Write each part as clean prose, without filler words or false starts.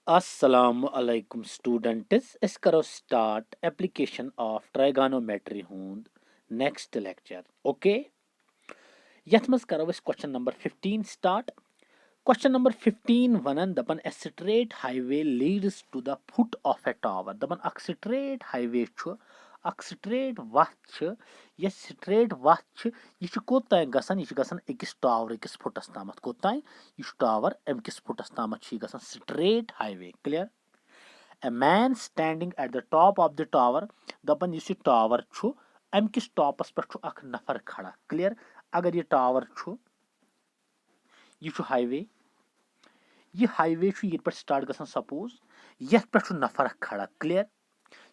Assalamu alaikum students. Is karo start application of trigonometry hund next lecture. Okay. Yath mas karo is question number 15 start. Question number 15 vanan dapan a straight highway leads to the foot of a tower. Dapan ak straight highway chu ak straight wath chu yes straight wath chu yeh chu kotay gasan yeh gasan ekis tower ekis footas tamat kotay yeh tower emkis footas tamat chi gasan straight highway clear. A man standing at the top of the tower दपन यह tower अमकिस टॉपस पे अख नफर खड़ा clear अगर यह tower यह highway यह highway ये पे स्टार्ट गसान सपोज ये पे नफर खड़ा clear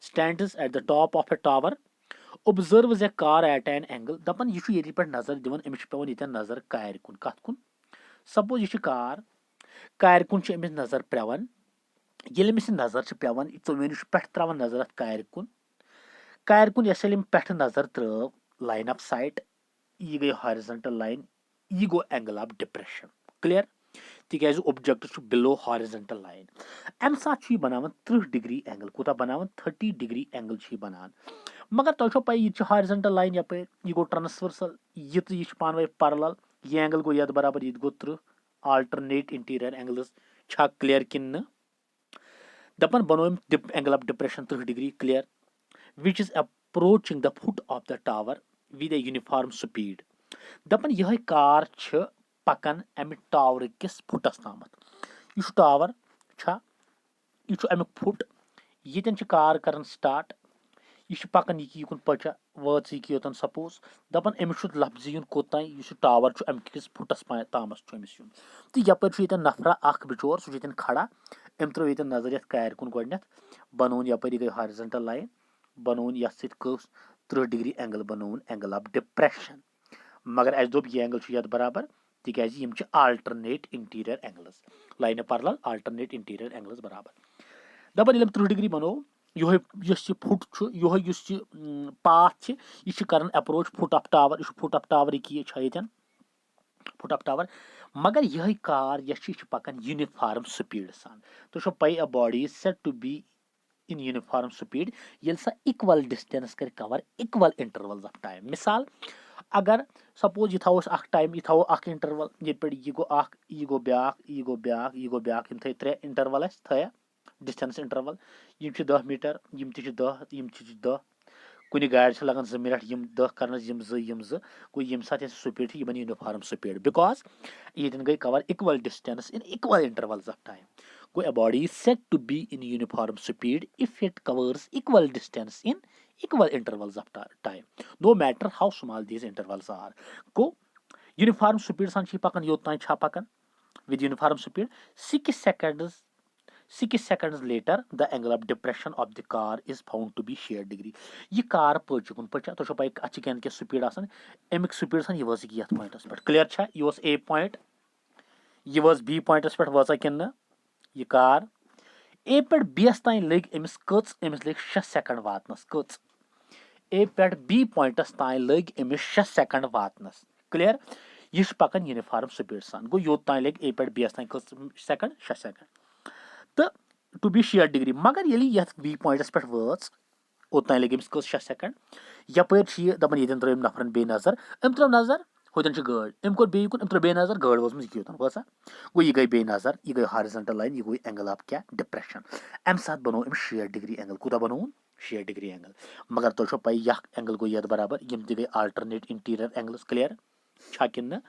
stands at the top of a tower observes a car at an angle दपन यह ये पे नजर दिवन अमिस पे ये नजर कार कुन कत कुन सपोज यह कार कुन अमिस नजर पेवन ये अमिस नजर पेवन चोवेन पे त्रावन नजर अत कार कुन यम पे नजर त्रव लाइन ऑफ साइट यह गई हॉरिजॉन्टल लाइन यह गो एंगल ऑफ डिप्रेशन क्लियर तिकाज ऑब्जेक्ट बिलो हॉरिजॉन्टल लाइन अम सात बनावन 30 डिग्री एंगल कूता बनावन 30 डिग्री एंगल बनान मगर तुम पे यह हॉरिजॉन्टल लाइन यप यह गो ट्रांसवर्सल यह पान वे पैरेलल यह एंगल गो ये बराबर यह गो 30 आल्टरनेट इंटीरियर एंगल्स छा क्लियर किन दपन बनो angle of depression 30 degree clear which is approaching the foot of the tower with a uniform speed. दपन यह कार पकन अमि टावर किस फुटस तामत यह टावर यह अमुक फुट ये कार कर स्टार्ट यह पकन यह कुन पचा वाच योतन सपोज दपन अमिस लफ्ज युन कोतान यह टावर अमकिस फुटस तामस अमिस युन तो यपर नफरा अख बिचोर सह खड़ा अम त्रो ये नजर ये कार कुन गोडनेथ बनोन यपर गई हॉरिजॉन्टल लाइन बनोन ये 30 डिग्री एंगल बनोन एंगल ऑफ डिप्रेशन मगर अस दोप यह एंगल ये बराबर तिकाज यम alternate interior angles line parallel alternate interior angles बराबर दपन ये 30 डिग्री बनो यह फुट यह पाथ यह कर अप्रोच फुट ऑफ टावर यह फुट ऑफ टावर ये फुट ऑफ टावर मगर यह कार यह पकन यूनिफॉर्म स्पीड सान तो पई a body is set to be in uniform speed ये सा इक्वल डिस्टेंस कर cover equal intervals of time मिसाल अगर सपोज यह थो टाइम यह थो इंटरवल ये पे यह गो ब्याक यह गो ब्याक यह गो ब्याक यम थे 3 इंटरवल थया डिस्टेंस इंटरवल यम 10 मीटर यम 10 कुछ गाड़ लगन 2 मिनट यम 10 कर यम 2 गो यम सात speed Yemen uniform speed because ये गई cover equal distance in equal intervals of time go a body is said to be in uniform speed if it covers equal distance in equal intervals of time no matter how small these intervals are go uniform speed san chi pakan yotan cha pakan with uniform speed 6 seconds later the angle of depression of the car is found to be shear degree ये car पचुन पचा तो पाई अच्छी can के speed आसन एमिक speed सन ये was की यथ points पे क्लियर छा ये वाज ए पॉइंट ये वाज बी पॉइंटस पे वाजा किन यह कार ए पे बीस तान लग अमिस अमिस लग 6 सेकंड वातनस कच ए पे बी पॉइंटस तान लग अमिस 6 सेकंड वातनस क्लियर यह पकन यूनिफॉर्म स्पीड सान गो योत तान लग ए पे बीस तान कच सेकंड 6 सेकंड तो टू बी शेयर डिग्री मगर ये यथ बी पॉइंटस पे वाच ओतान लग अमिस कच 6 सेकंड यपर दपन ये त्रो नफरन बे नजर अम त्रो नजर होतन गाड़ अम कोर बे कुन अम त्रो बे नजर गाड़ वोसम योतन वसा गो यह गई बे नजर यह गई हॉरिजॉन्टल लाइन यह गई एंगल ऑफ क्या डिप्रेशन अम सात बनो अम 6 डिग्री एंगल कूता बनो 6 डिग्री एंगल मगर तुम पई यह एंगल गो ये बराबर यम ति गई आल्टरनेट इंटीरियर एंगल्स क्लियर छा किन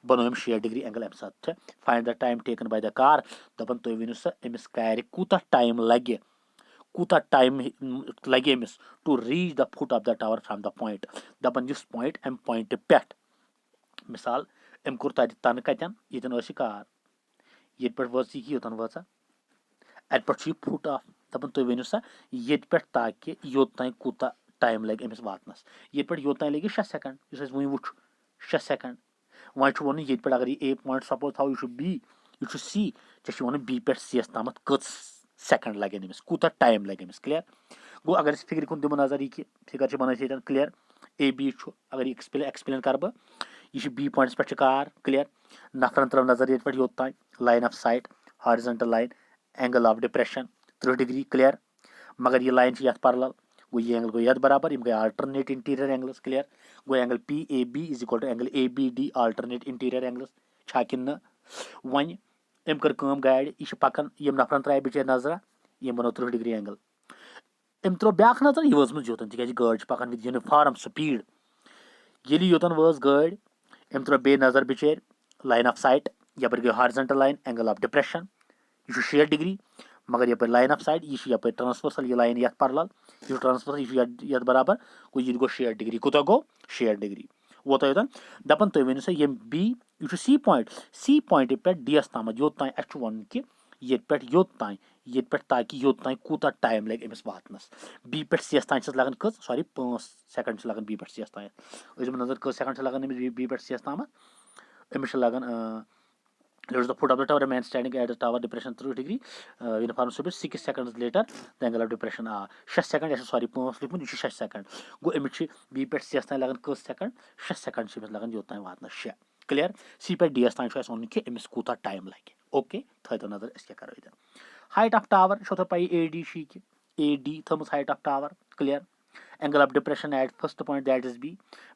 बनो अम 6 डिग्री एंगल अम सात find the time taken by the car दपन तुम वनु सा अमिस कार कूता टाइम लगे कूता टाइम लगे अमिस to reach the foot of the tower from the point दपन इस पॉइंट अम पॉइंट पे मिसाल अम कोर तत तन कतन ये कार ये पे वाच योतन वाचा अत पे फुट ऑफ दपन तुम वनु सा ये पे ताकि योतान कूता टाइम लगे अमिस वातनस ये पे योतान लगे 6 सेकंड वो वुच 6 सेकंड वह वन ये पे अगर ए पॉइंट सपोज थो यह बी यह सी ऐसे वन बी पे सी तम कच सेकंड लगे अमिस कूता टाइम लगे अमिस क्लियर गो अगर फिगर कुन दिमो नजर यह फिगर बन क्लियर ए बी अगर एक्सप्लेन कर बह यह बी पॉइंट्स पे कार क्लियर नफरन त्रो नजर ये पे योतान line of sight horizontal line angle of depression 30 degree clear मगर ये लाइन ये पैरेलल गो ये एंगल गो ये बराबर गई अल्टरनेट इंटीरियर एंगल्स क्लियर गो angle P A B is equal to angle A B D alternate interior angles छा किन वन अम कर गाड़ यह पकान यम नफरन त्राय बिचार नजरा यम बनो 30 डिग्री एंगल अम त्रो ब्याक नजर यह वजम योतन तिक गाड़ पकान विद यूनिफॉर्म स्पीड ये योतन वज गाड़ अम त्रो बे नजर बिचार लाइन ऑफ साइट यपर गई horizontal line angle of depression यह 60 डिग्री मगर यप लाइन ऑफ साइट यह ट्रांसवर्सल यह लाइन ये पैरेलल यह ट्रांसवर्सल यह बराबर गो यह गो 60 डिग्री कुत गो 60 डिग्री वोत योतन दपन तुम वन सा यम बी यह सी पॉइंट पे डी एस तम योत तान अस वन कि ये पे योत तान ताकि योत तान कूता टाइम लगे अमिस वातनस बी पे सी एस तान लगन कस सॉरी 5 सेकंड लगन बी पे सी एस तान नजर कस सेकंड लगन अमिस बी पे सी एस तम अमिस लगन There is the foot of the tower, a man standing at the tower, depression 30 degree, uniform speed, 6 seconds later, the angle of depression, 6 seconds, sorry, 6 seconds. Go image B pet CS lagan cus second, 6 seconds, she was lagan jota vatna share. Clear? C pet DS time choice on ke emis kuta time like. Okay, third another is kya karo idhar. Height of tower, shota pai AD she ke. AD thermos height of tower, clear? Angle of depression at first point that is B.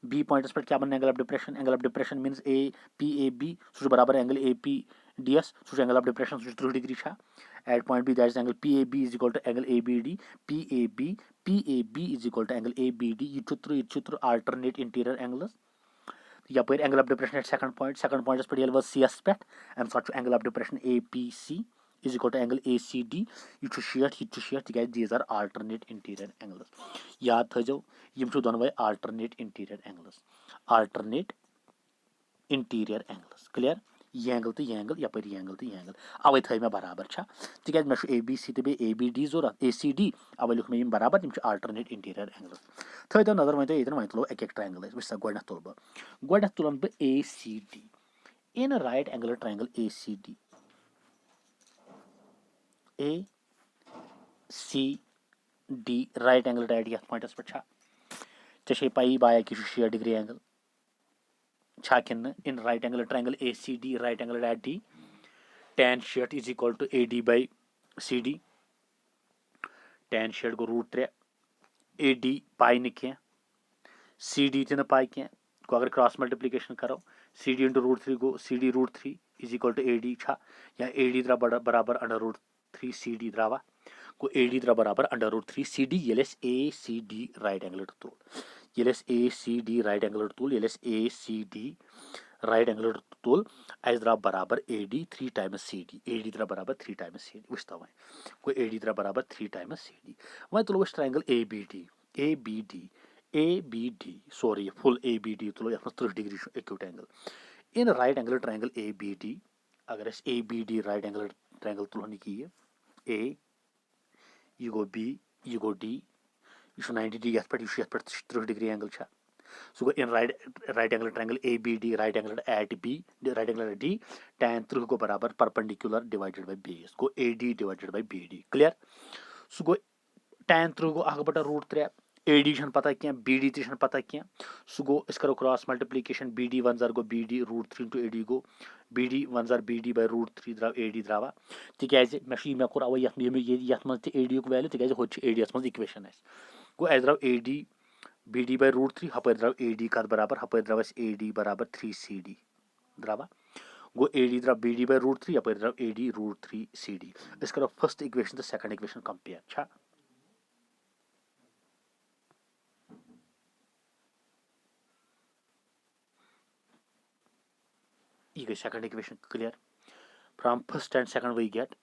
B point is पर क्या बन angle of depression? Angle of depression means A P A B. So बराबर angle A P D S. So angle of depression so 30 degree छा. At point B that is angle P A B is equal to angle A B D. P A B is equal to angle A B D. ये चुत्र alternate interior angles. यहाँ angle of depression at second point. Second point is पर ये was CS pet. And such angle of depression A P C is equal to angle ACD. You to share together. These are alternate interior angles. याद थो यम दोनों alternate interior angles. Alternate interior angles. Clear? ये angle तो ये angle यपर ये angle तो ये angle away थो मे बराबर छा तिक मे ए बी सी तो बे ए बी डी जरूरत ए सी डी अवे लिख मे बराबर यम alternate interior angles. थो तो नजर वन ये वन तुलो एक ट्रायंगल वह गोड तुल बह गोड तुलन बह A C D in right angle triangle A C D A C D right angle at यथ पॉइंटस पे ऐ पई बाया कि 60 डिग्री एंगल छा किन in right angle triangle A C D right angle at D tan shirt is equal to AD by CD tan shirt को √3 AD पाई न कह CD तो पाई कह को अगर क्रॉस मल्टीप्लिकेशन करो CD इंटू √3 गो CD √3 is equal to AD छा या AD द्रा बराबर √3 CD द्रावा को AD द्रा बराबर √3 CD यलेस ACD राइट एंगल तुल यलेस ACD राइट एंगल तुल यलेस ACD राइट एंगल तुल अस द्रा बराबर AD 3 टाइम्स CD AD द्रा बराबर 3 टाइम्स CD वुच तव को AD द्रा बराबर 3 टाइम्स CD वह तुलो triangle ABD sorry full ABD तुलो यथ 30 degree acute angle in right angle triangle ABD अगर ABD राइट एंगल ट्रायंगल तुलन की A यह गो B यह गो D यह 90 डिग्री यथ पे 30 डिग्री एंगल छा सो गो in right angle triangle ABD right angle at B right angle at D tan 30 को बराबर परपेंडिकुलर डिवाइडेड बाय बेस गो AD divided by BD clear so गो tan 30 को 1/√3 AD छन पता क्या BD ते छन पता क्या सो गो इस करो क्रॉस मल्टीप्लिकेशन BD 1 जर गो BD √3 into AD गो BD 1 जर BD by √3 द्राव AD द्रावा तिकाज मे कोर अव यथ मज AD को वैल्यू तिकाज हो AD मज इक्वेशन गो अस द्राव AD BD by √3 हपर द्राव AD कत बराबर हपर द्राव AD बराबर 3 CD द्रावा go AD द्राव BD by √3 हपर द्राव AD √3 CD इस करो फर्स्ट इक्वेशन तो सेकंड इक्वेशन कंपेयर छा ये गई second equation clear from first and second we get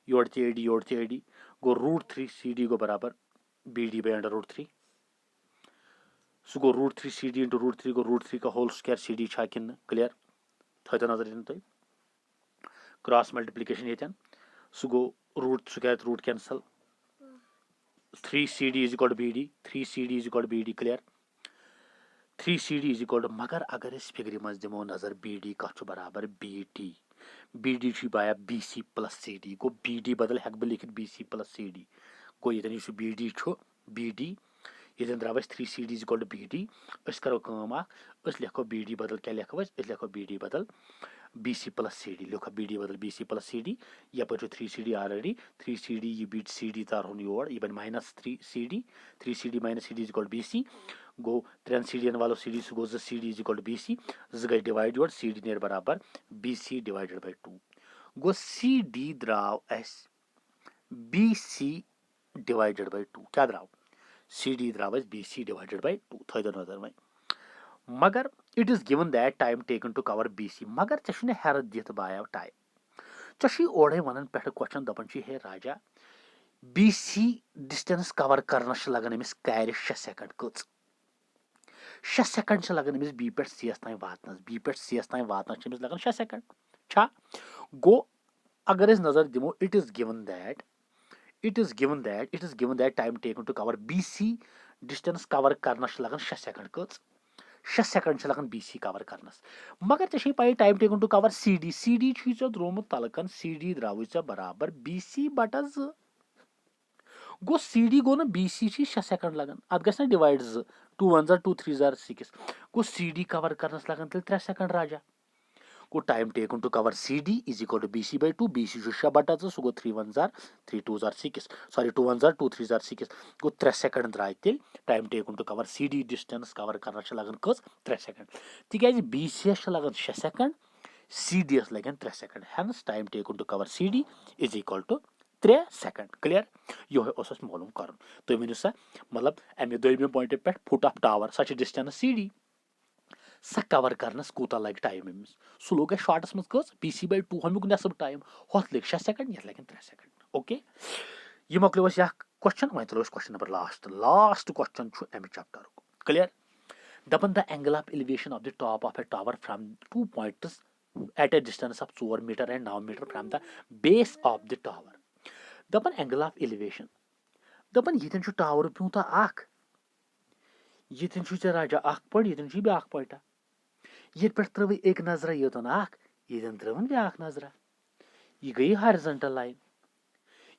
योड़ AD गो √3 CD को बराबर BD by √3 so go √3 CD into √3 गो √3 का होल स्क्वायर CD छा किन क्लियर थो नजर इन तुम क्रॉस मल्टीप्लिकेशन ये सो गो root cancel 3 CD is equal to BD 3 CD is equal to BD clear 3 CD is equal to मगर अगर इस फिगर मज दिमो नजर BD कत बराबर BD बाया BC plus CD गो BD बदल हेक बह लिखित BC plus CD गो ये BD BD ये द्राव 3 CD is equal to BD करो लेखो BD बदल क्या लेखो लेखो BD बदल BC plus CD लिखा BD बदल BC plus CD यप 3CD ऑलरेडी 3CD ये बीट CD तार होने और ये बन minus 3CD 3CD minus CD is equal to BC गो 3 CD वालों CD से गो CD is equal to BC गई डिवाइड और CD नेर बराबर BC divided by 2 गो CD द्राव एस BC divided by 2 क्या द्राव CD द्राव एस BC divided by 2 थोड़ा नजर में मगर it is given that time taken to cover BC मगर चशने हैरत दित बाया टाइम चशी ओढ़े वनन पेट क्वेश्चन दपन छी हे राजा BC डिस्टेंस कवर करनस लगन अमिस कार्य 6 सेकंड कच 6 सेकंड छ लगन अमिस B पेट C ताई वातनस B पेट C ताई वातनस छ अमिस लगन 6 सेकंड छा गो अगर इस नजर दिमो it is given that time taken to cover BC distance cover करनस लगन 6 सेकंड कच 6 सेकंड लगन BC कवर करनस मगर चे पाई time taken to cover CD द्रोमुत तलकन CD द्राव बराबर BC बटा 2 गो CD गो ना BC 6 सेकंड लगन अत गस डिवाइड 2 1 2 3 6 गो CD कवर करनस लगन 3 सेकंड राजा गो time taken to cover CD is equal to BC by 2 BC 6 बटा 2 सो गो 3 1 3 2 6 सॉरी 2 1 2 3 6 गो 3 सेकंड द्राय तेल time taken to cover CD distance cover करना लगन कस 3 सेकंड तिकाज BC लगन 6 सेकंड CD लगन 3 seconds hence time taken to cover CD is equal to 3 seconds clear यो मालूम कर तुम वन सा मतलब अमे दोम पॉइंट पे foot of tower such distance CD सा कवर करनस कूता लग टाइम अमिस सह लोग शॉर्टस मज कस BC by 2 हमुक नेसब टाइम होत लग 6 सेकंड ये लगन 3 सेकंड ओके ये मकलो या क्वेश्चन वह तलो क्वेश्चन नंबर लास्ट क्वेश्चन अमे चैप्टर क्लियर दपन the angle of elevation of the top of a tower from 2 points at a distance of 4 meter and 9 meter from the base of the tower दपन angle of elevation दपन यतन छु tower प्यूता अख यतन छु राजा अख point यतन छु back point ये पे त्रव एक नजर योतन अख यतन त्रवन ब्याक नजर ये गई हॉरिजॉन्टल लाइन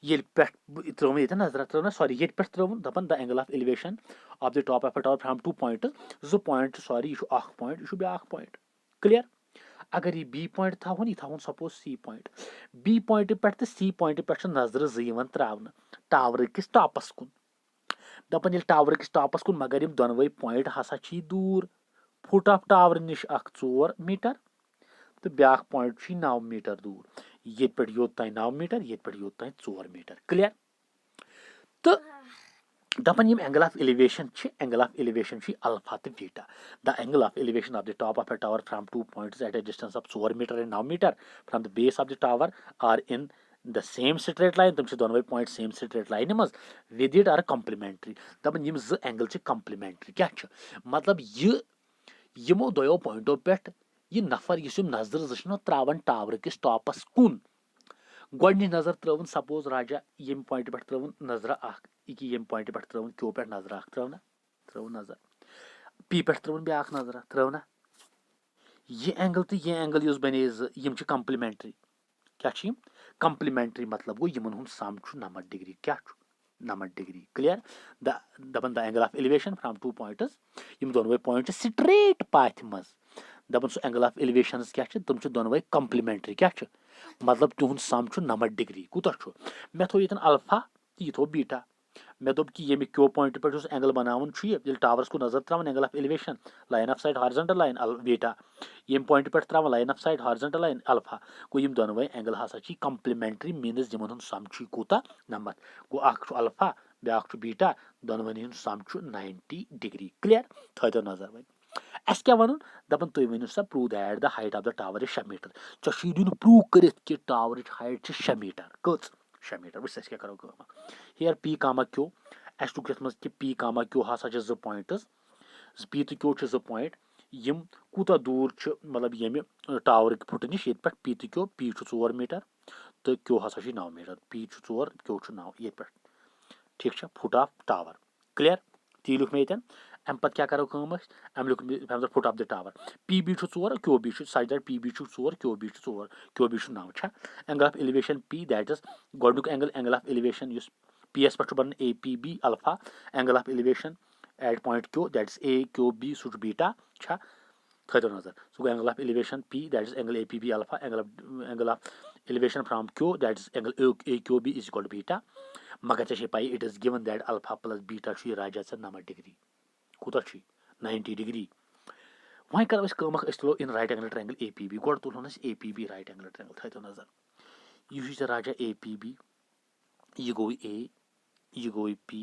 ये पे त्रव यतन नजर त्रव सॉरी ये पे त्रव दपन the angle of elevation of the top of a tower from 2 points जो पॉइंट सॉरी ये अख पॉइंट ये ब्याक पॉइंट क्लियर अगर ये B पॉइंट थवन ये थवन suppose C point B point पे C पॉइंट पे नजर ज त्रावन टावर किस टॉपस कुन दपन ये टावर किस टॉपस कुन मगर यम दोनवे पॉइंट हसा छी दूर फुट ऑफ टावर निश 4 मीटर तो ब्याक पॉइंट छी 9 मीटर दूर ये पे योत ताई 9 मीटर ये पे योत ताई 4 मीटर क्लियर तो दपन यम एंगल ऑफ एलिवेशन अल्फा तो beta the angle of elevation of the top of a tower from 2 points at a distance of 4 metre and 9 metre from the base of the tower are in the same straight line तम दोनवे point same straight line मज with it are complementary दपन यम ज angle complementary क्या मतलब ये यमो दो पॉइंटों पे यह नफर इस नजर ज त्रावन टावर किस टॉपस कुन गोडनी नजर त्रवन सपोज राजा यम पॉइंट पे त्रवन नजर अख यम पॉइंट पे त्रवन क्यों पे नजर अख त्रवना त्रवन नजर P पे त्रवन ब्याक नजर त्रवना ये एंगल तो ये एंगल युस बने यम कॉम्प्लीमेंट्री क्या कॉम्प्लीमेंट्री मतलब गो यमन हुन सम 90 डिग्री क्या 90 डिग्री क्लियर दपन the angle of elevation from 2 points यम दोनवे पॉइंट स्ट्रेट पाथ मज दपन सो एंगल ऑफ एलिवेशन क्या तुम दोनवे कॉम्प्लीमेंट्री क्या मतलब तुहद सम 90 डिग्री कूता मे थो यन अल्फा तो यह थो बीटा मे दोप कि ये क्यो पॉइंट पे एंगल बनावन ये टावर्स को नजर त्रावन angle of elevation line of sight horizontal line beta यम पॉइंट पे त्रावन line of sight horizontal line alpha गो यम दोनवे एंगल हसा कॉम्प्लीमेंट्री मीन्स यमन सम कूता 90 गो अख अल्फा ब्याक बीटा दोनवन सम 90 डिग्री क्लियर थो नजर वह अस क्या वन दपन तुम वन सा prove that the height of the tower is 6 metre चशी दिन प्रूव कर टावर हाइट 6 मीटर कच 6 मीटर वह क्या करो हियर P कामा क्यू अस टुक ये कि P कामा क्यू हसा 2 पॉइंट्स P तो क्यू 2 पॉइंट यम कूता दूर मतलब यम टावर फुट नश ये P तो क्यू P 4 मीटर तो क्यू हसा 9 मीटर P 4 क्यू 9 ये ठीक फुट ऑफ टावर क्लियर ती लिख मे यन अम पे क्या करो अम लिख foot of the tower PB 4 QB such that PB 4 QB 4 QB 9 angle of elevation P that is गोडनुक एंगल ऑफ एलिवेशन PS पे बन APB alpha angle of elevation at point Q that is AQB सह beta थो नजर so गो angle of elevation P that is angle APB alpha angle of elevation from Q that is angle AQB is equal to beta मगर ऐसे पाई it is given that alpha plus beta राजा 90 degree कूत 90 degree वहीं करो तुलो in right angle triangle APB गोड़ तुलो APB राइट एंगल ट्रायंगल थो नजर यह राजा APB यह गो A यह गो P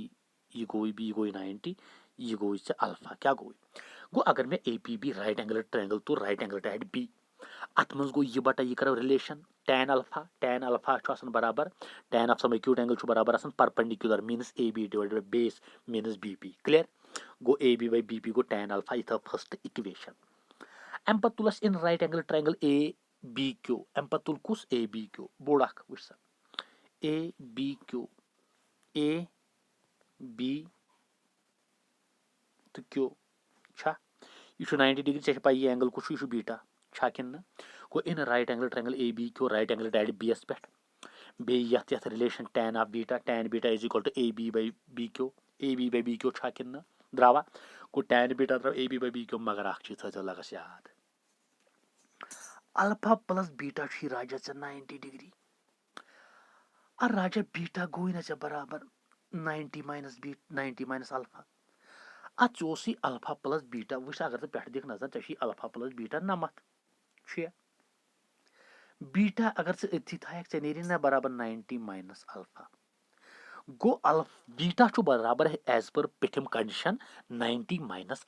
यह गो B यह गो 90 यह गो अल्फा क्या गो अगर मैं APB राइट एंगल ट्रायंगल तो राइट एंगल एट B अत मज गो यह बटा यह करो रिलेशन tan अल्फा बराबर tan of some acute angle बराबर perpendicular means AB divided by base means BP clear गो AB बाय BP गो tan अल्फा यह फर्स्ट इक्वेशन अम पत तुलस in right angle triangle ABQ अम पत तुल कुस ABQ बोड़ वुच सा ABQ AB तो Q छा यह 90 डिग्री चे पाई यह एंगल कुछ यह बीटा छा कि गो in right angle triangle ABQ right angle at B पे बे यथ relation tan of beta tan beta is equal to AB by BQ छा कि द्रावा गो tan बीटा द्राव AB बाय BQ मगर अख चीज थो लगस याद अल्फा प्लस बीटा राजा 90 डिग्री और राजा बीटा गो ना बराबर 90 माइनस अल्फा अत अल्फा प्लस बीटा वुच अगर पे दिख नजर चे अल्फा प्लस बीटा 90 बीटा अगर अथी थे नी ना बराबर 90 माइनस अल्फा गो बीटा बराबर एज पर पिथिम कंडीशन 90 माइनस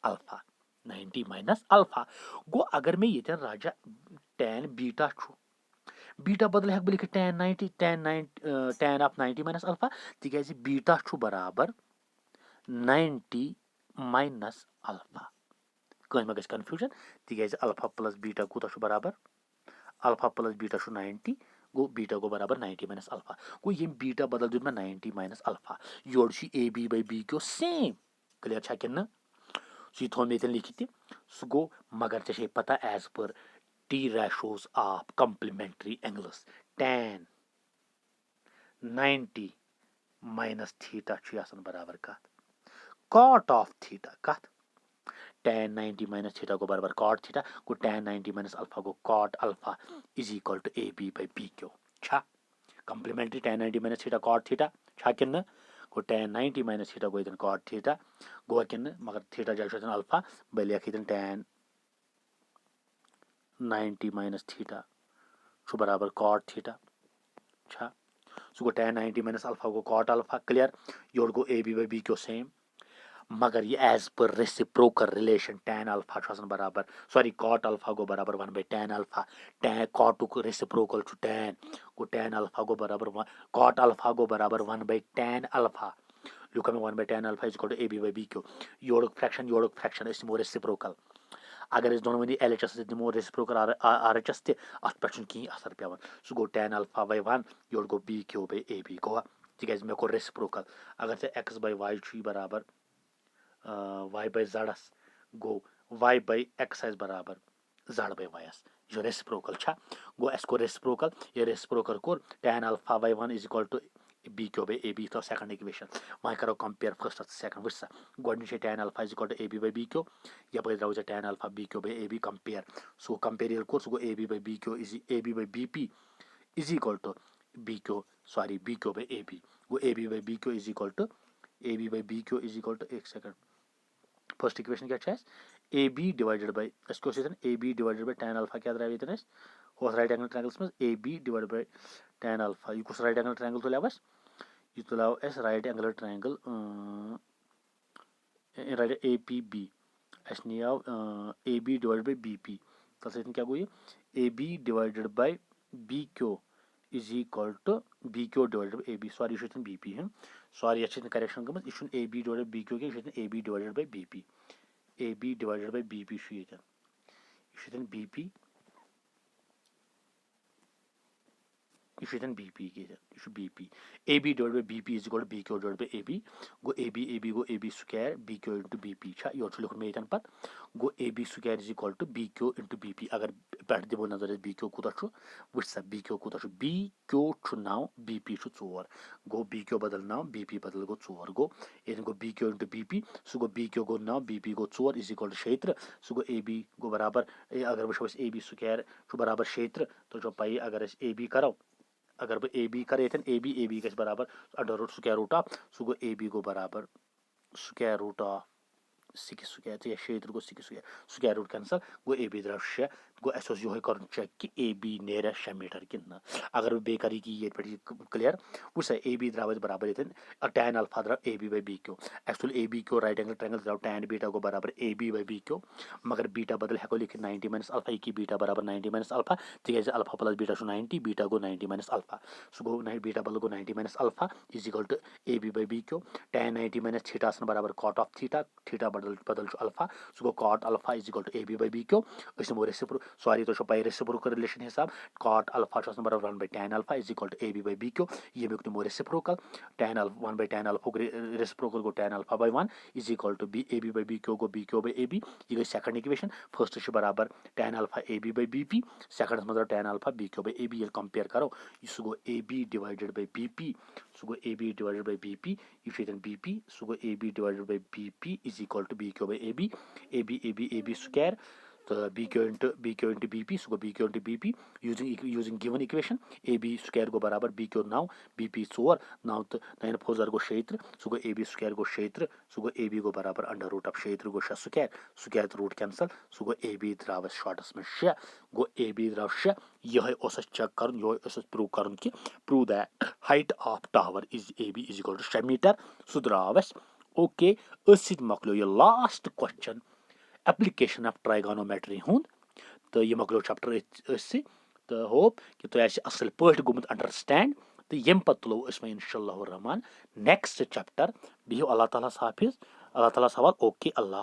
अल्फा गो अगर मैं ये राजा tan बीटा बदल हेक लिखित tan ऑफ 90 माइनस अल्फा तिकाज बीटा बराबर 90 माइनस अल्फा कहीं मा कन्फ्यूजन तिकाज अल्फा प्लस बीटा कूत बराबर अल्फा प्लस बीटा 90 गो बीटा गो बराबर 90 माइनस अल्फा गो ये बीटा बदल दुत मैं 90 माइनस अल्फा योर AB by BQ same clear छा कि सह थो मे लिखित सह गो मगर चे पता as per T ratios of complementary angles tan 90 minus theta बराबर कत cot ऑफ थीटा कत tan 90 माइनस थीटा गो बराबर cot थीटा गो tan 90 माइनस अल्फा गो cot alpha is equal to AB by BQ छा complementary tan 90 minus theta cot theta छा कि गो tan 90 माइनस थीटा गो cot थीटा गो कि मगर थीटा जल अल्फा बे लिख tan 90 माइनस थीटा बराबर cot थीटा छा सो गो tan 90 माइनस अल्फा गो cot अल्फा क्लियर योर गो AB बाय BQ सेम मगर ये as per reciprocal relation tan alpha बराबर सॉरी cot अल्फा गो बराबर 1 by tan alpha tan cot को रेसिप्रोकल tan गो tan अल्फा गो बराबर cot अल्फा गो बराबर 1 बाय tan अल्फा लुक में 1 by tan alpha is equal to AB by BQ योर फ्रैक्शन इस मो रेसिप्रोकल अगर इस दोनों LHS दिमो रेसिप्रोकल RHS ते अत पे कहीं असर पे सह गो tan अल्फा बाय 1 योर गो BQ बाय AB गो तिकाज मे को रेसिप्रोकल अगर से x बाय y बराबर y बाय z गो y बाय x बराबर z बाय y जो रेसिप्रोकल छा गो अस को रेसिप्रोकल ये रेसिप्रोकल कोर tan alpha by 1 is equal to BQ by AB तो सेकंड इक्वेशन वहीं करो कंपेयर फर्स्ट और सेकंड वुच सा गोडनिश tan alpha is equal to AB by BQ यप द्राव tan alpha BQ by AB compare so compare ये कोर सो गो AB by BQ is AB by BP is equal to BQ by AB गो AB by BQ is equal to AB by BQ is equal to एक second first equation क्या AB divided by इसको AB divided by tan alpha क्या द्राव ये होस right angle triangles में AB divided by tan alpha यह कुछ राइट एंगल ट्रायंगल तुलाव यह तुलाव right angle triangle right APB अस नियाव AB डिवाइडेड बाय BP तल सत क्या गो ये AB divided by BQ is equal to BQ divided by AB sorry यह BP सॉरी ये करेक्शन गमत यह AB डिवाइडेड बाय BQ क्या AB divided by BP AB divided by BP यह BP यह B P B P A B divide by B P is equal to B Q divide by A B गो ए B गो ए B square B Q into B P your लिखुन मे ये पे गो ए B square is equal to B Q into B P अगर पे दिमो नजर बी क्यू कूत वुच सा बी क्यू कूत बी क्यू 9 बी पी 4 गो बी क्यू बदल 9 बी पी बदल गो 4 गो ये गो B Q into B P सह गो बी क्यू गो 9 बी पी गो 4 इज इक्वल टू 6 सह गो ए बी गो बराबर अगर वो ए बी स्क्वायर बराबर 6 तो पाई अगर ए बी करो अगर बह ए बी कर ए बी गि बराबर under root square root of सह गो ए बी गो बराबर स्क्वायर रूट ऑफ 6 स्क्वायर तो 6 गो 6 स्क्वायर स्क्वायर रूट कैंसल गो ए बी द्राव 6 गो अस ये कर चेक कि ए बी नेर 6 मीटर कि ना अगर बह कर ये पे क्लियर वो सा ए बी द्राव बराबर ये टैन अल्फा द्राव A B by B Q अस तुल A B Q right angle triangle द्राव टैन बीटा गो बराबर A B by B Q मगर बीटा बदल हेको लिखित 90 माइनस अल्फा कि बीटा बराबर 90 माइनस अल्फा तिज अल्फा प्लस बीटा 90 बीटा गो 90 माइनस अल्फा सह गो बीटा बदल गो 90 minus alpha is equal to A B by B Q tan 90 minus theta बराबर कॉट ऑफ थीटा थीटा बदल अल्फा सह गो cot alpha is equal to A B by B Q नमो sorry तो पाई रेसिप्रोकल रिलेशन हिसाब cot alpha बराबर 1 by tan alpha is equal to A B by B Q यमुक नमो reciprocal tan alpha 1 by tan alpha reciprocal गो tan alpha by 1 is equal to B A B by B Q गो B Q by A B यह गई second equation first बराबर tan alpha A B by B P second मज tan alpha B Q by A B compare करो सह गो A B divided by B P सह गो A B divided by B P यह B P सह गो A B divided by B P is equal to B Q by A B square तो B Q into B P सह गो B Q into B P using given equation A B square गो बराबर B Q 9 B P 4 9 तो 9 4 गो 6 सह गो ए B square गो 6 सह गो ए बी गो बराबर अंडर रूट ऑफ 6 गो 6 स्क्वायर तो रूट कैंसल सह गो ए बी द्राव शॉर्टस में 6 गो ए बी द्राव 6 यह चेक कर प्रूव कर कि prove that height of tower is A B is equal to 6 metre सह द्राव ओके मकलो यह last question application of trigonometry हुंद तो यह मकलो चैप्टर तो होप कि तुम असल पे गुमुत अंडरस्टैंड तो यम पे तुलो इंशाअल्लाह रहमान नेक्स्ट चैप्टर बिहु अल्लाह ताला हाफिज अल्लाह ताला सवाल ओके अल्लाह